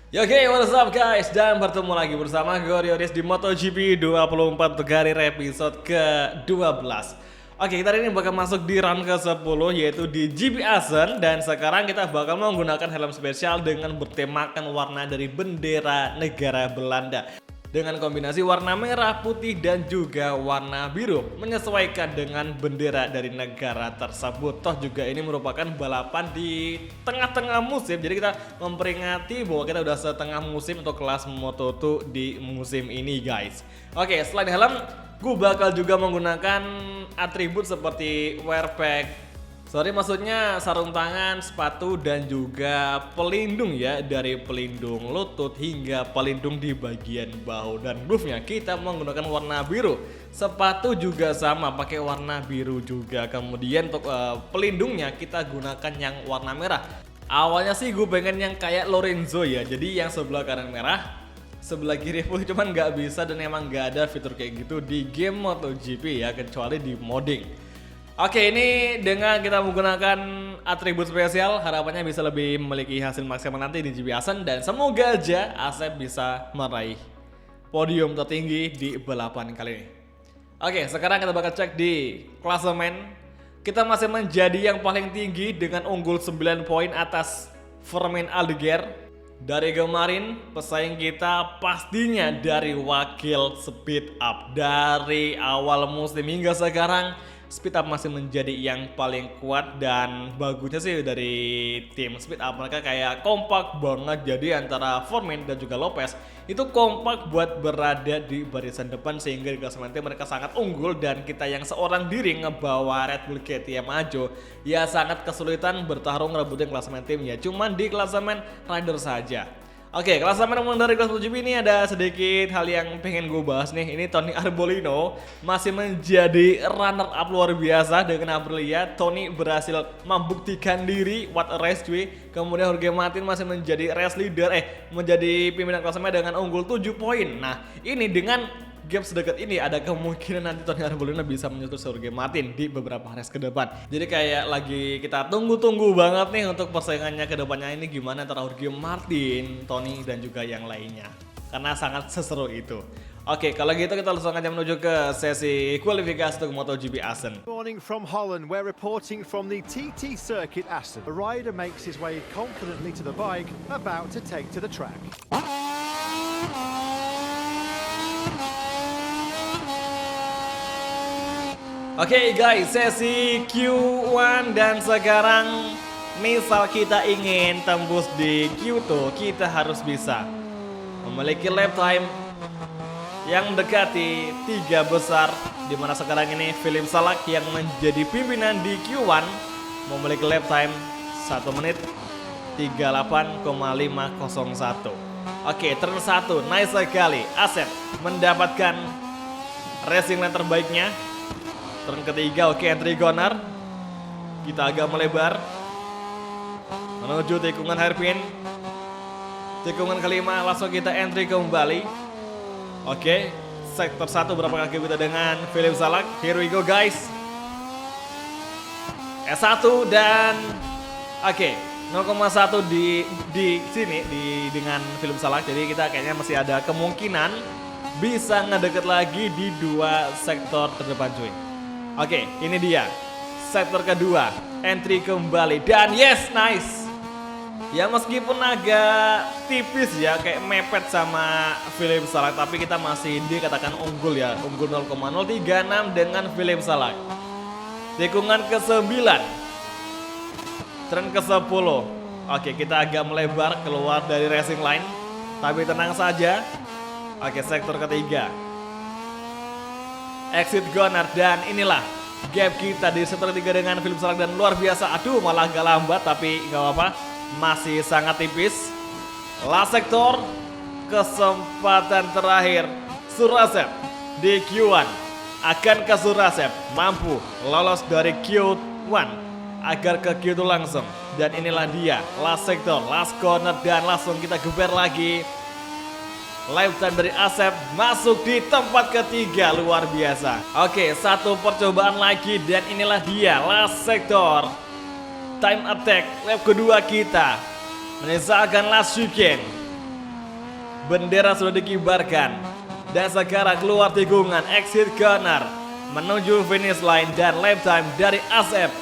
Yo, oke, what's up guys? Dan bertemu lagi bersama gue Rioris di MotoGP 24 untuk karir episode ke-12. Oke, kita hari ini bakal masuk di round ke-10 yaitu di GP Assen. Dan sekarang kita bakal menggunakan helm spesial dengan bertemakan warna dari bendera negara Belanda, dengan kombinasi warna merah, putih, dan juga warna biru, menyesuaikan dengan bendera dari negara tersebut. Toh juga ini merupakan balapan di tengah-tengah musim, jadi kita memperingati bahwa kita udah setengah musim untuk kelas Moto2 di musim ini guys. Oke, selain helm, gue bakal juga menggunakan atribut seperti wear pack. Maksudnya sarung tangan, sepatu, dan juga pelindung ya, dari pelindung lutut hingga pelindung di bagian bahu. Dan glove-nya kita menggunakan warna biru. Sepatu juga sama, pakai warna biru juga. Kemudian untuk pelindungnya kita gunakan yang warna merah. Awalnya sih gue pengen yang kayak Lorenzo ya, jadi yang sebelah kanan merah, sebelah kiri putih, cuman nggak bisa dan emang nggak ada fitur kayak gitu di game MotoGP ya, kecuali di modding. Oke, ini dengan kita menggunakan atribut spesial, harapannya bisa lebih memiliki hasil maksimal nanti di GP Assen. Dan semoga aja Asep bisa meraih podium tertinggi di balapan kali ini. Oke, sekarang kita bakal cek di klasemen. Kita masih menjadi yang paling tinggi dengan unggul 9 poin atas Fermin Aldeguer. Dari kemarin pesaing kita pastinya dari wakil Speed Up. Dari awal musim hingga sekarang Speed Up masih menjadi yang paling kuat, dan bagusnya sih dari tim Speed Up, mereka kayak kompak banget. Jadi antara Formin dan juga Lopez itu kompak buat berada di barisan depan, sehingga di klasemen tim mereka sangat unggul. Dan kita yang seorang diri ngebawa Red Bull KTM Ajo ya sangat kesulitan bertarung rebutin klasemen timnya, cuman di klasemen rider saja. Oke, klasemen umum dari kelas MotoGP ini ada sedikit hal yang pengen gue bahas nih. Ini Tony Arbolino masih menjadi runner up luar biasa dengan Aprilia. Tony berhasil membuktikan diri, what a race cuy. Kemudian Jorge Martin masih menjadi race leader, menjadi pimpinan klasemen dengan unggul 7 poin. Nah, ini dengan gap sedekat ini ada kemungkinan nanti Tony Arbolino bisa menyusul Jorge Martin di beberapa race ke depan. Jadi kayak lagi kita tunggu-tunggu banget nih untuk persaingannya ke depannya ini gimana antara Jorge Martin, Tony, dan juga yang lainnya. Karena sangat seseru itu. Oke, kalau gitu kita langsung aja menuju ke sesi kualifikasi untuk MotoGP Assen. Morning from Holland, we're reporting from the TT Circuit Assen. The rider makes his way confidently to the bike, about to take to the track. Oke guys, sesi Q1, dan sekarang misal kita ingin tembus di Q2, kita harus bisa memiliki lap time yang mendekati 3 besar, dimana sekarang ini Philippe Salak yang menjadi pimpinan di Q1 memiliki lap time 1 menit 38,501. Oke, turn 1 nice sekali, Asep mendapatkan racing lane terbaiknya. Turn ketiga, oke, entry corner. Kita agak melebar menuju tikungan hairpin. Tikungan kelima langsung kita entry kembali. Oke, sektor 1 berapa kaki kita dengan Philippe Salak. Here we go guys. S1 dan oke, 0,1 di sini dengan Philippe Salak. Jadi kita kayaknya masih ada kemungkinan bisa ngedeket lagi di 2 sektor terdepan cuy. Oke, ini dia sektor kedua, entry kembali, dan yes, nice. Ya meskipun agak tipis ya, kayak mepet sama Philippe Salak, tapi kita masih dikatakan unggul ya, unggul 0,036 dengan Philippe Salak. Tikungan ke-9, turn ke-10. Oke, kita agak melebar keluar dari racing line, tapi tenang saja. Oke, sektor ketiga, exit corner, dan inilah gap kita di sektor 3 dengan Philippe Salak, dan luar biasa. Aduh, malah agak lambat, tapi nggak apa-apa, masih sangat tipis. Last sektor, kesempatan terakhir Surasep di Q1. Akankah Surasep mampu lolos dari Q1 agar ke Q2 langsung? Dan inilah dia last sektor, last corner, dan langsung kita geber lagi. Lifetime dari Asep masuk di tempat ketiga, luar biasa. Oke, satu percobaan lagi, dan inilah dia last sektor. Time attack lap kedua kita menyisakan last weekend. bendera sudah dikibarkan. Dan sekarang keluar tikungan exit corner menuju finish line dan lap time dari Asep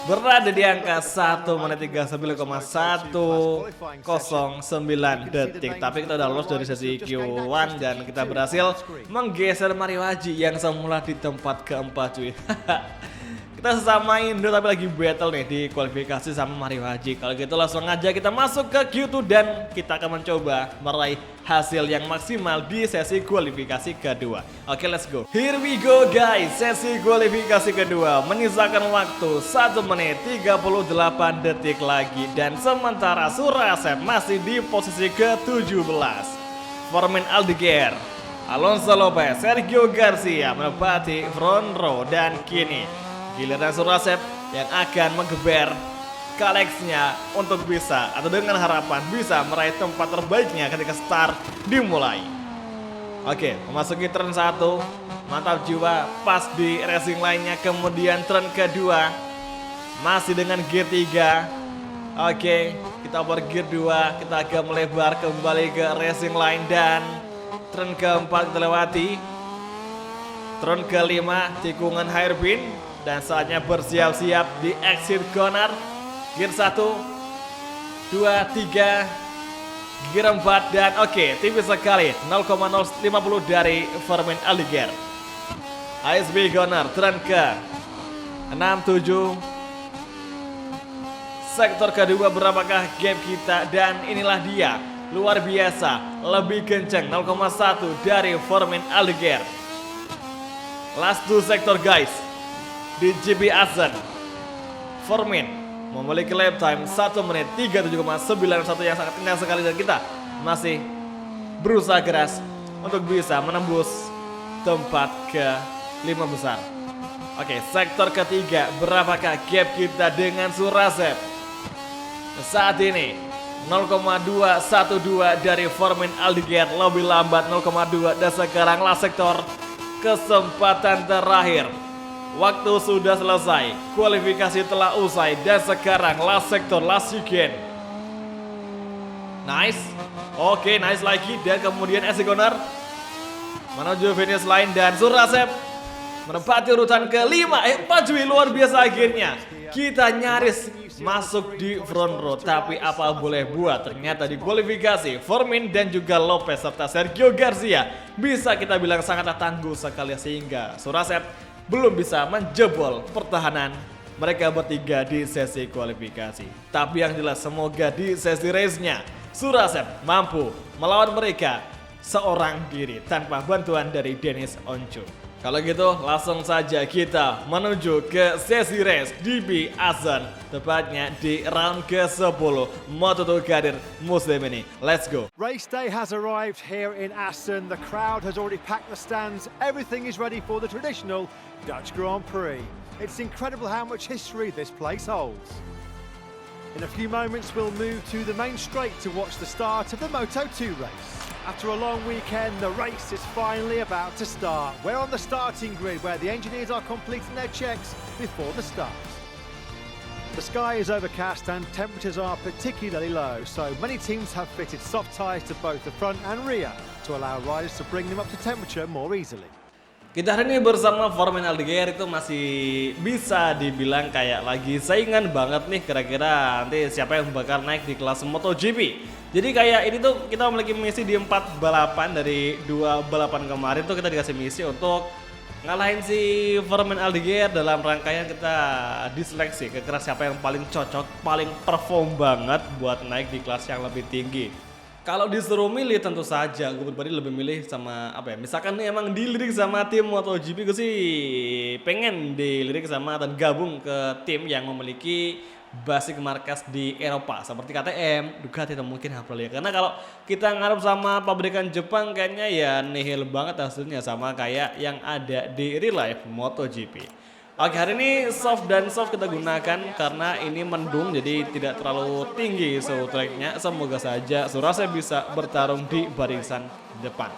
berada di angka 1 menit 39,109 detik. Tapi kita udah lolos dari sesi Q1 dan kita berhasil menggeser Mario Haji yang semula di tempat keempat, cuy. Kita sesama Indo tapi lagi battle nih di kualifikasi sama Mario Haji. Kalau gitu langsung aja kita masuk ke Q2 dan kita akan mencoba meraih hasil yang maksimal di sesi kualifikasi kedua. Oke, let's go. Here we go guys. Sesi kualifikasi kedua menyisakan waktu 1 menit 38 detik lagi dan sementara Surasep masih di posisi ke-17. Formin Aldeguer, Alonso Lopez, Sergio Garcia menempati front row dan kini giliran Surasep yang akan menggeber Kalex-nya untuk bisa atau dengan harapan bisa meraih tempat terbaiknya ketika start dimulai. Oke, memasuki turn 1, mantap jiwa pas di racing line-nya, kemudian turn kedua masih dengan gear 3. Oke, kita over gear 2, kita agak melebar kembali ke racing line dan turn keempat kita lewati. Turn kelima tikungan hairpin. Dan saatnya bersiap-siap di exit corner. Gear 1, 2, 3, gear 4 dan oke, tipis sekali 0,050 dari Formin Aldeguer. ASB corner turn ke 6, 7. Sektor kedua berapakah gap kita dan inilah dia. Luar biasa, lebih kenceng 0,1 dari Formin Aldeguer. Last 2 sektor guys. Di GP Assen, Formin memiliki lap time 1 menit 37,91 yang sangat indah sekali dan kita masih berusaha keras untuk bisa menembus tempat ke-5 besar. Oke, sektor ketiga berapakah gap kita dengan Surasep? Saat ini 0,212 dari Formin Aldeguer, lebih lambat 0,2 dan sekaranglah sektor kesempatan terakhir. Waktu sudah selesai, kualifikasi telah usai dan sekarang last sector, last chicane. Nice, oke, nice lagi dan kemudian exit corner menuju finish line dan Surasep menempati urutan kelima. 4 cuy, luar biasa akhirnya. Kita nyaris masuk di front row, tapi apa boleh buat, ternyata di kualifikasi Formin dan juga Lopez serta Sergio Garcia bisa kita bilang sangatlah tangguh sekali sehingga Surasep belum bisa menjebol pertahanan mereka bertiga di sesi kualifikasi. Tapi yang jelas semoga di sesi race-nya Surasep mampu melawan mereka seorang diri tanpa bantuan dari Dennis Onco. Kalau gitu langsung saja kita menuju ke sesi race GP Assen, tepatnya di round ke-10 Moto2 Karir musim ini. Let's go. Race day has arrived here in Assen. The crowd has already packed the stands. Everything is ready for the traditional Dutch Grand Prix. It's incredible how much history this place holds. In a few moments we'll move to the main straight to watch the start of the Moto2 race. After a long weekend, the race is finally about to start. We're on the starting grid where the engineers are completing their checks before the start. The sky is overcast and temperatures are particularly low, so many teams have fitted soft tyres to both the front and rear to allow riders to bring them up to temperature more easily. Kita hari ini bersama Formin Aldeguer itu masih bisa dibilang kayak lagi saingan banget nih, kira-kira nanti siapa yang bakal naik di kelas MotoGP. Jadi kayak ini tuh kita memiliki misi di 4 balapan, dari 2 balapan kemarin tuh kita dikasih misi untuk ngalahin si Formin Aldeguer dalam rangkaian kita diseleksi kira-kira siapa yang paling cocok, paling perform banget buat naik di kelas yang lebih tinggi. Kalau disuruh milih tentu saja gue pribadi lebih milih sama apa ya, misalkan nih emang dilirik sama tim MotoGP, gue sih pengen dilirik sama dan gabung ke tim yang memiliki basic markas di Eropa seperti KTM, Ducati atau mungkin Aprilia. Karena kalau kita ngarep sama pabrikan Jepang kayaknya ya nihil banget hasilnya, sama kayak yang ada di real life MotoGP. Oke, hari ini soft dan soft kita gunakan karena ini mendung jadi tidak terlalu tinggi suhu tracknya. Semoga saja Surasep bisa bertarung di barisan depan.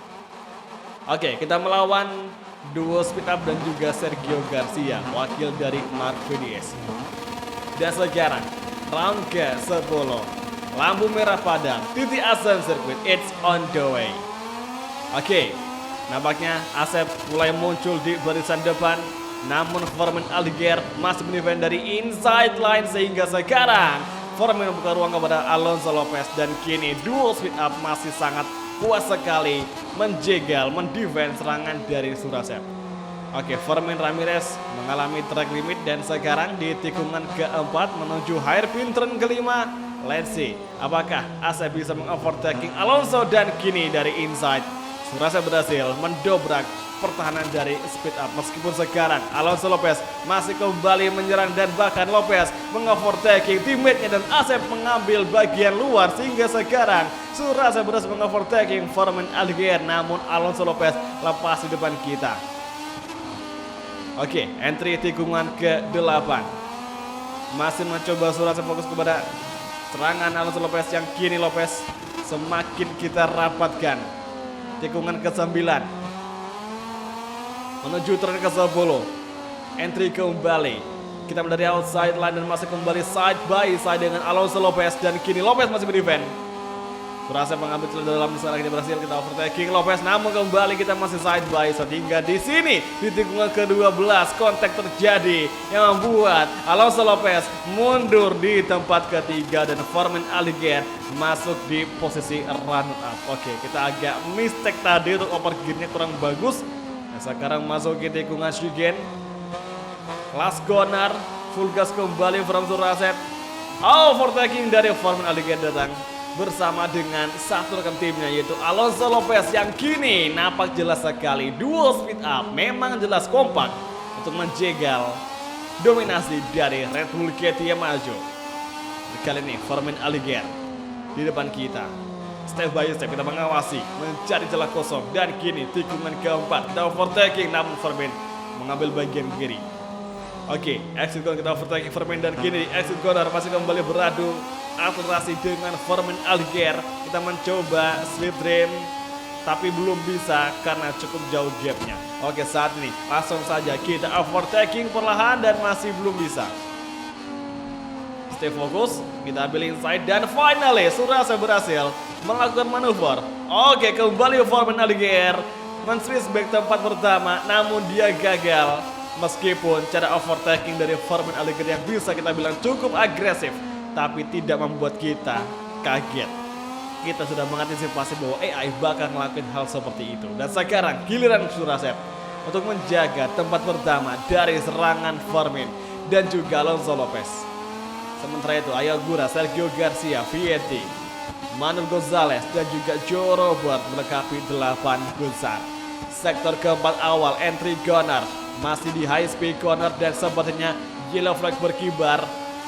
Oke, kita melawan duo speed up dan juga Sergio Garcia, wakil dari Mark Vinies. Dan sekarang round ke-10 lampu merah padam, titik asem sirkuit, it's on the way. Oke, nampaknya Asep mulai muncul di barisan depan. Namun Formin Aldeguer masih mendefend dari inside line sehingga sekarang Formin membuka ruang kepada Alonso Lopez. Dan kini duo speed up masih sangat kuat sekali menjegal, mendefend serangan dari Surasep. Oke, Formin Ramirez mengalami track limit dan sekarang di tikungan keempat menuju hairpin turn kelima. Let's see, apakah Asep bisa mengovertaking Alonso dan kini dari inside Surasep berhasil mendobrak pertahanan dari speed up. Meskipun sekarang Alonso Lopez masih kembali menyerang dan bahkan Lopez mengovertaking teammate-nya dan Asep mengambil bagian luar sehingga sekarang Surasep berhasil mengovertaking Formin Aldeguer, namun Alonso Lopez lepas di depan kita. Oke, entry tikungan ke-8. Masih mencoba Surasep fokus kepada serangan Alonso Lopez yang kini Lopez semakin kita rapatkan. Tikungan ke-9 menuju turn ke-10. Entry kembali. Kita dari outside line dan masih kembali side by side dengan Alonso Lopez dan kini Lopez masih berdefend. Surasep mengambil celah dalam di sana, kita berhasil kita overtaking Lopez, namun kembali kita masih side by side hingga di sini di tikungan ke-12 kontak terjadi yang membuat Alonso Lopez mundur di tempat ketiga dan Formin Aldeguer masuk di posisi runner up. Oke, kita agak mistake tadi untuk over gear-nya kurang bagus. Nah, sekarang masuk ke tikungan Shigen. Last corner, full gas kembali from Surasep. Overtaking dari Formin Aldeguer datang bersama dengan satu rekan timnya yaitu Alonso Lopez yang kini nampak jelas sekali duo speed up memang jelas kompak untuk menjegal dominasi dari Red Bull KTM maju. Kali ini Formin Aldeguer di depan kita. Step by step kita mengawasi, mencari celah kosong dan kini tikungan keempat kita overtaking namun Formin mengambil bagian kiri. Oke, exit corner kita overtaking Formin dan kini exit corner masih kembali beradu akselerasi dengan Formin Aldeguer. Kita mencoba slip trim tapi belum bisa karena cukup jauh gapnya. Oke, saat ini langsung saja kita overtaking perlahan dan masih belum bisa. Stay fokus, kita ambil inside dan finally Surasep berhasil melakukan manuver. Oke, kembali Formin Aldeguer men-switch back tempat pertama namun dia gagal. Meskipun cara overtaking dari Formin Aldeguer yang bisa kita bilang cukup agresif, tapi tidak membuat kita kaget. Kita sudah mengantisipasi bahwa AI bakal ngelakuin hal seperti itu. Dan sekarang giliran Surasep untuk menjaga tempat pertama dari serangan Formin dan juga Alonso Lopez. Sementara itu Ayogura, Sergio Garcia, Vietti, Manuel Gonzalez dan juga Joe Robert melengkapi 8 besar. Sektor keempat awal entry corner masih di high speed corner dan sepertinya yellow flag berkibar.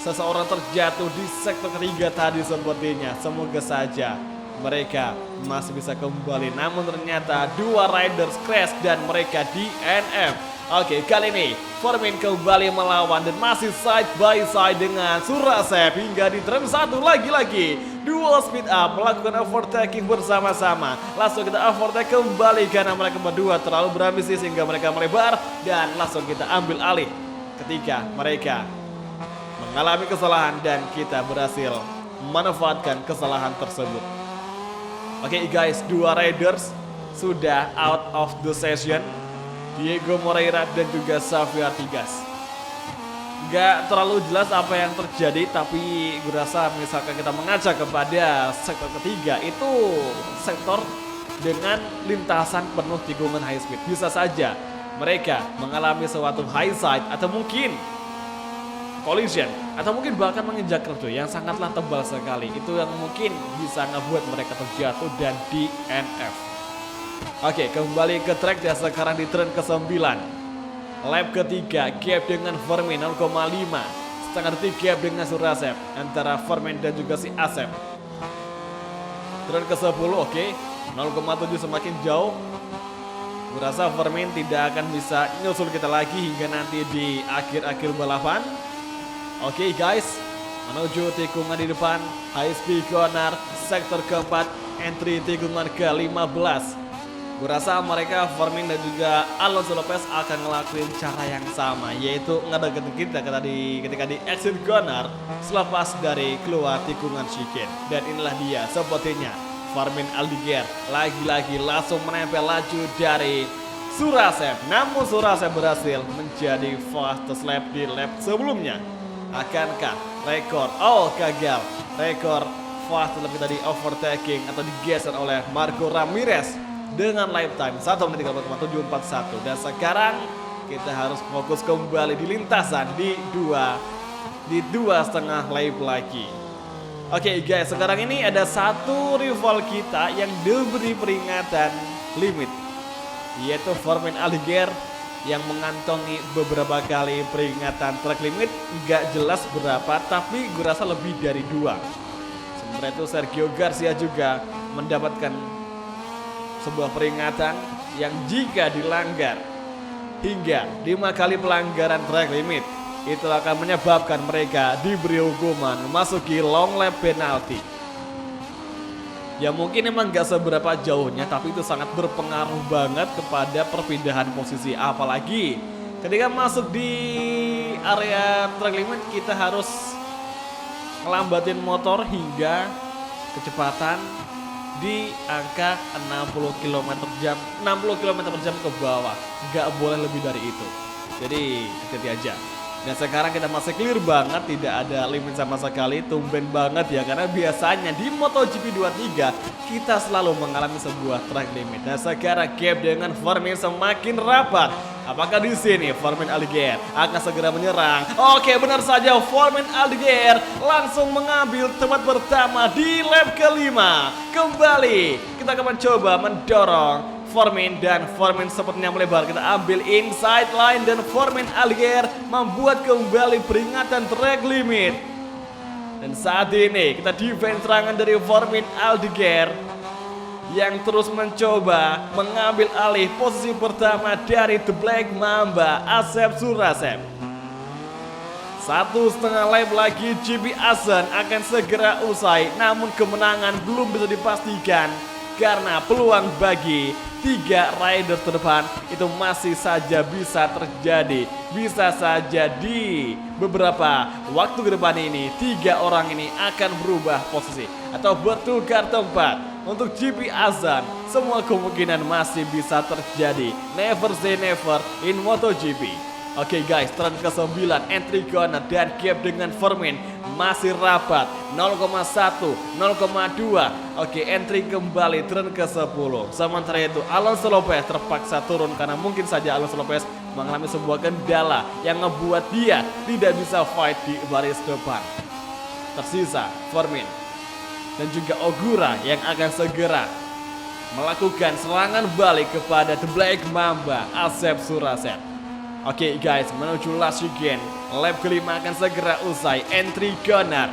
Seseorang terjatuh di sektor ketiga tadi sepertinya. Semoga saja mereka masih bisa kembali. Namun ternyata dua riders crash dan mereka DNF. Oke, kali ini Formin kembali melawan dan masih side by side dengan Surasep hingga di turn 1 lagi-lagi. Duo speed up melakukan overtaking bersama-sama. Langsung kita overtake kembali karena mereka berdua terlalu berambisi sehingga mereka melebar. Dan langsung kita ambil alih ketika mereka mengalami kesalahan dan kita berhasil memanfaatkan kesalahan tersebut. Oke guys, dua riders sudah out of the session. Diego Moreira dan juga Xavier Tigas. Gak terlalu jelas apa yang terjadi, tapi gue rasa misalkan kita mengaca kepada sektor ketiga, itu sektor dengan lintasan penuh tikungan high speed. Bisa saja mereka mengalami suatu high side atau mungkin collision atau mungkin bahkan menginjak kerja yang sangatlah tebal sekali. Itu yang mungkin bisa ngebuat mereka terjatuh dan DNF. Oke, kembali ke track dan sekarang di turn ke-9. Lap ketiga, gap dengan Formin 0,5. Setengah detik gap dengan Surasep antara Formin dan juga si Asep. Turn ke-10, oke, 0,7 semakin jauh. Merasa Formin tidak akan bisa nyusul kita lagi hingga nanti di akhir-akhir balapan. Oke guys, menuju tikungan di depan, high speed corner, sektor keempat, entry tikungan ke-15. Gue rasa mereka Formin dan juga Alonso Lopez akan ngelakuin cara yang sama, yaitu ngedeketin kita ketika di exit corner selepas dari keluar tikungan chicane. Dan inilah dia sepertinya Formin Aldeguer lagi-lagi langsung menempel laju dari Surasep. Namun Surasep berhasil menjadi fastest lap di lap sebelumnya. Akankah rekor? Oh, gagal. Rekor fast lebih tadi overtaking atau digeser oleh Marco Ramirez dengan lifetime 1 menit 30,741. Dan sekarang kita harus fokus kembali di lintasan di dua setengah lap lagi. Oke guys, sekarang ini ada satu rival kita yang diberi peringatan limit, yaitu Formin Aldeguer yang mengantongi beberapa kali peringatan track limit. Nggak jelas berapa, tapi gue rasa lebih dari 2. Sementara itu Sergio Garcia juga mendapatkan sebuah peringatan yang jika dilanggar hingga 5 kali pelanggaran track limit, itu akan menyebabkan mereka diberi hukuman memasuki long lap penalty. Ya mungkin emang gak seberapa jauhnya, tapi itu sangat berpengaruh banget kepada perpindahan posisi. Apalagi ketika masuk di area track limit, kita harus ngelambatin motor hingga kecepatan di angka 60 km per jam, 60 km per jam ke bawah. Gak boleh lebih dari itu. Jadi hati-hati aja. Dan sekarang kita masih clear banget, tidak ada limit sama sekali. Tumben banget ya, karena biasanya di MotoGP 23 kita selalu mengalami sebuah track limit. Dan sekarang gap dengan Formin semakin rapat. Apakah di sini Formin Aldeguer akan segera menyerang? Oke, benar saja, Formin Aldeguer langsung mengambil tempat pertama di lap kelima. Kembali kita akan mencoba mendorong Formin, dan Formin sepertinya melebar. Kita ambil inside line dan Formin Aldeguer membuat kembali peringatan track limit. Dan saat ini kita defense serangan dari Formin Aldeguer yang terus mencoba mengambil alih posisi pertama dari The Black Mamba Asep Surasep. 1,5 lap lagi GP Assen akan segera usai, namun kemenangan belum bisa dipastikan karena peluang bagi 3 rider terdepan itu masih saja bisa terjadi. Bisa saja di beberapa waktu ke depan ini 3 orang ini akan berubah posisi atau bertukar tempat. Untuk GP Assen semua kemungkinan masih bisa terjadi. Never say never in MotoGP. Oke guys, turn ke-9 entry corner dan gap dengan Formin masih rapat 0,1, 0,2. Oke, entry kembali turn ke-10. Sementara itu Alonso Lopez terpaksa turun karena mungkin saja Alonso Lopez mengalami sebuah kendala yang ngebuat dia tidak bisa fight di baris depan. Tersisa Formin dan juga Ogura yang akan segera melakukan serangan balik kepada The Black Mamba Asep Surasep. Oke guys, menuju last weekend, lap kelima akan segera usai. Entry corner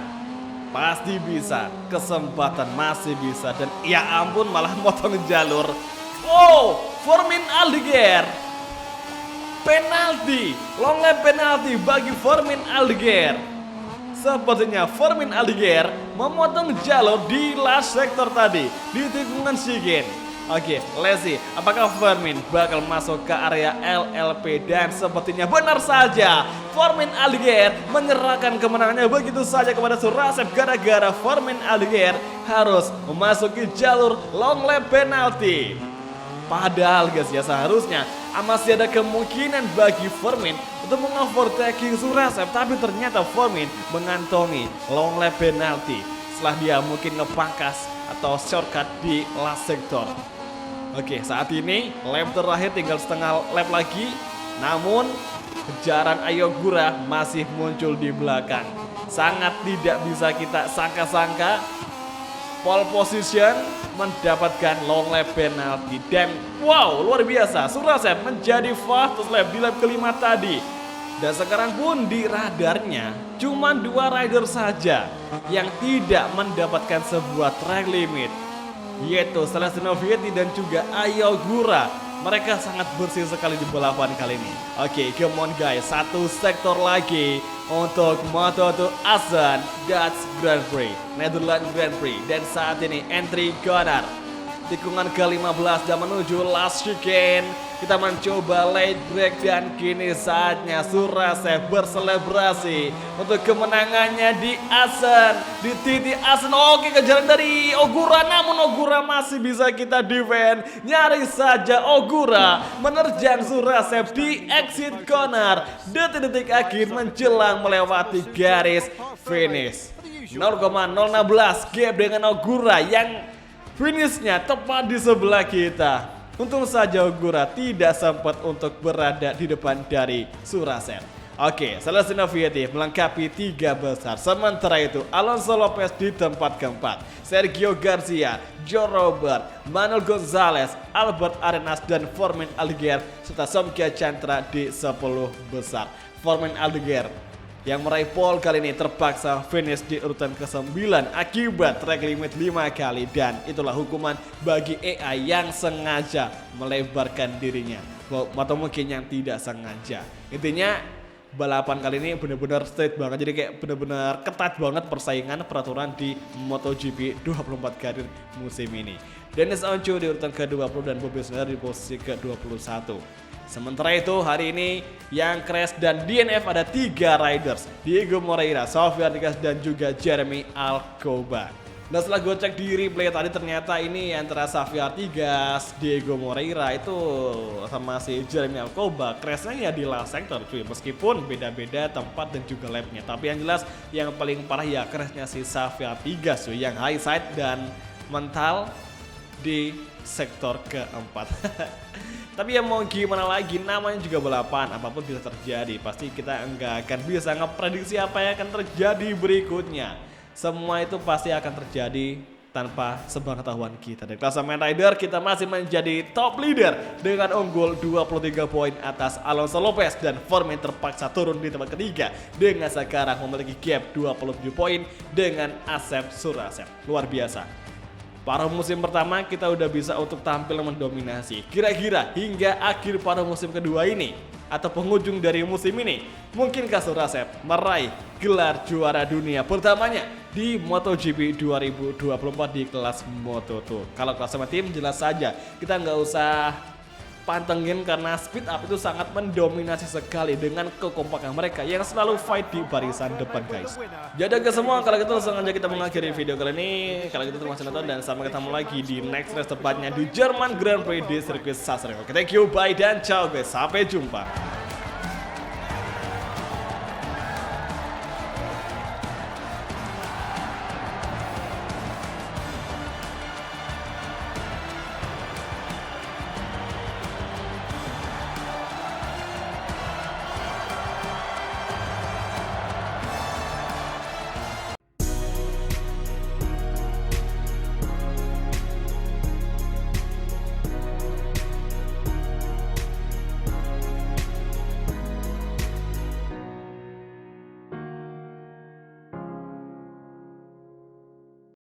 pasti bisa, kesempatan masih bisa. Dan ya ampun, malah motong jalur. Oh, Formin Aldeguer, penalti, long lap penalti bagi Formin Aldeguer. Sepertinya Formin Aldeguer memotong jalur di last sector tadi di tikungan chicane. Oke, let's see, apakah Formin bakal masuk ke area LLP? Dan sepertinya benar saja, Formin Aldeguer menyerahkan kemenangannya begitu saja kepada Surasep gara-gara Formin Aldeguer harus memasuki jalur long lap penalty. Padahal guys ya, seharusnya masih ada kemungkinan bagi Formin untuk mengovertaking Surasep, tapi ternyata Formin mengantongi long lap penalty setelah dia mungkin ngepangkas atau shortcut di last sector. Oke, saat ini lap terakhir tinggal setengah lap lagi, namun kejaran Ayogura masih muncul di belakang. Sangat tidak bisa kita sangka-sangka pole position mendapatkan long lap penalty. Dan wow, luar biasa, Surasep menjadi fastest lap di lap kelima tadi. Dan sekarang pun di radarnya cuma 2 rider saja yang tidak mendapatkan sebuah track limit, yaitu Celestino Vietti dan juga Ayogura. Mereka sangat bersih sekali di balapan kali ini. Oke, come on guys, 1 sektor lagi untuk Moto2 Assen Dutch Grand Prix, Netherlands Grand Prix. Dan saat ini entry corner tikungan ke-15 dan menuju last chicane. Kita mencoba late break dan kini saatnya Surasev berselebrasi untuk kemenangannya di Asen. Di titik Asen, oke kejaran dari Ogura, namun Ogura masih bisa kita defend. Nyaris saja Ogura menerjang Surasev di exit corner. Detik-detik akhir menjelang melewati garis finish. 0,016 gap dengan Ogura yang finishnya tepat di sebelah kita. Untung saja Ogura tidak sempat untuk berada di depan dari Surasev. Oke, Celestino Vietti melengkapi 3 besar. Sementara itu Alonso Lopez di tempat keempat. Sergio Garcia, Joe Robert, Manuel Gonzalez, Albert Arenas dan Formin Aldeguer serta Somkia Chantra di 10 besar. Formin Aldeguer yang meraih pole kali ini terpaksa finish di urutan ke-9 akibat track limit 5 kali, dan itulah hukuman bagi AI yang sengaja melebarkan dirinya atau mungkin yang tidak sengaja. Intinya balapan kali ini benar-benar straight banget, jadi kayak benar-benar ketat banget persaingan peraturan di MotoGP 24 karir musim ini. Dennis Oncu di urutan ke-20 dan Bobby Soler di posisi ke-21. Sementara itu hari ini yang crash dan DNF ada 3 riders, Diego Moreira, Sofia Artigas dan juga Jeremy Alcoba. Dan setelah gue cek di replay tadi ternyata ini antara Sofia Artigas, Diego Moreira itu sama si Jeremy Alcoba crashnya ya di last sector cuy, meskipun beda-beda tempat dan juga lapnya. Tapi yang jelas yang paling parah ya crashnya si Sofia Artigas cuy, yang high side dan mental di sektor keempat. Tapi ya mau gimana lagi, namanya juga balapan, apapun bisa terjadi. Pasti kita nggak akan bisa ngeprediksi apa yang akan terjadi berikutnya. Semua itu pasti akan terjadi tanpa sepengetahuan kita. Di klasemen rider kita masih menjadi top leader dengan unggul 23 poin atas Alonso Lopez, dan Formin terpaksa turun di tempat ketiga dengan sekarang memiliki gap 27 poin dengan Asep Surasev. Luar biasa. Paruh musim pertama kita udah bisa untuk tampil mendominasi. Kira-kira hingga akhir paruh musim kedua ini atau penghujung dari musim ini, mungkinkah Surasev meraih gelar juara dunia pertamanya di MotoGP 2024 di kelas Moto2? Kalau kelas sama tim jelas saja kita nggak usah pantengin karena speed up itu sangat mendominasi sekali dengan kekompakan mereka yang selalu fight di barisan depan guys. Jadi ke semua, kalau gitu langsung aja kita mengakhiri video kali ini. Kalau gitu terima kasih nonton dan sampai ketemu lagi di next race tepatnya di Jerman Grand Prix di sirkuit Sachsenring. Oke, thank you, bye dan ciao guys, sampai jumpa.